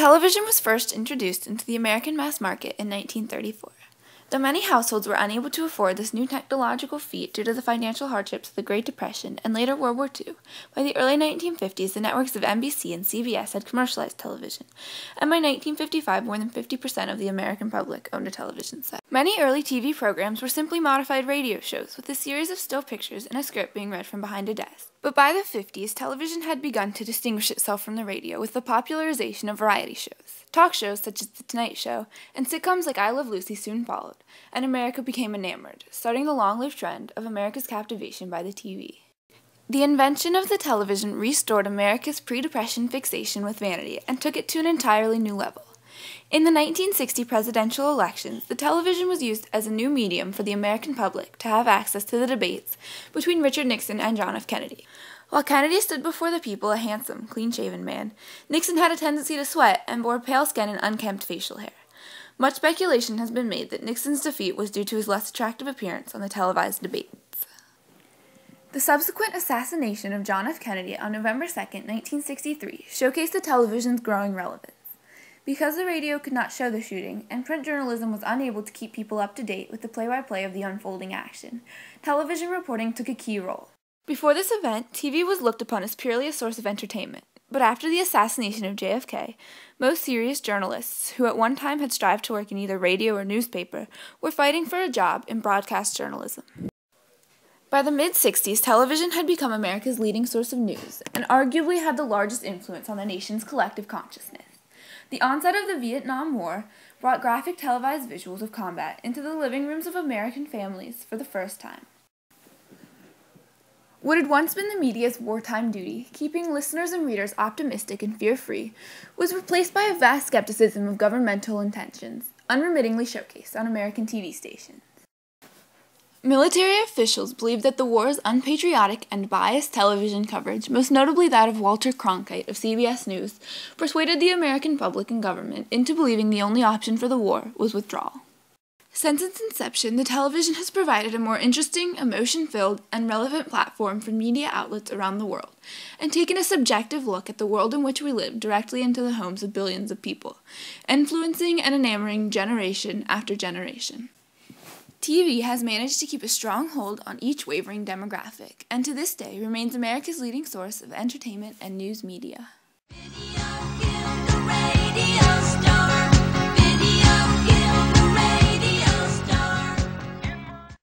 television was first introduced into the American mass market in 1934. Though many households were unable to afford this new technological feat due to the financial hardships of the Great Depression and later World War II, by the early 1950s the networks of NBC and CBS had commercialized television, and by 1955 more than 50% of the American public owned a television set. Many early TV programs were simply modified radio shows with a series of still pictures and a script being read from behind a desk. But by the 50s, television had begun to distinguish itself from the radio with the popularization of variety shows. Talk shows such as The Tonight Show and sitcoms like I Love Lucy soon followed, and America became enamored, starting the long-lived trend of America's captivation by the TV. The invention of the television restored America's pre-Depression fixation with vanity and took it to an entirely new level. In the 1960 presidential elections, the television was used as a new medium for the American public to have access to the debates between Richard Nixon and John F. Kennedy. While Kennedy stood before the people a handsome, clean-shaven man, Nixon had a tendency to sweat and bore pale skin and unkempt facial hair. Much speculation has been made that Nixon's defeat was due to his less attractive appearance on the televised debates. The subsequent assassination of John F. Kennedy on November 2, 1963, showcased the television's growing relevance. Because the radio could not show the shooting, and print journalism was unable to keep people up to date with the play-by-play of the unfolding action, television reporting took a key role. Before this event, TV was looked upon as purely a source of entertainment, but after the assassination of JFK, most serious journalists, who at one time had strived to work in either radio or newspaper, were fighting for a job in broadcast journalism. By the mid-60s, television had become America's leading source of news, and arguably had the largest influence on the nation's collective consciousness. The onset of the Vietnam War brought graphic televised visuals of combat into the living rooms of American families for the first time. What had once been the media's wartime duty, keeping listeners and readers optimistic and fear-free, was replaced by a vast skepticism of governmental intentions, unremittingly showcased on American TV stations. Military officials believed that the war's unpatriotic and biased television coverage, most notably that of Walter Cronkite of CBS News, persuaded the American public and government into believing the only option for the war was withdrawal. Since its inception, the television has provided a more interesting, emotion-filled, and relevant platform for media outlets around the world, and taken a subjective look at the world in which we live directly into the homes of billions of people, influencing and enamoring generation after generation. TV has managed to keep a strong hold on each wavering demographic, and to this day remains America's leading source of entertainment and news media.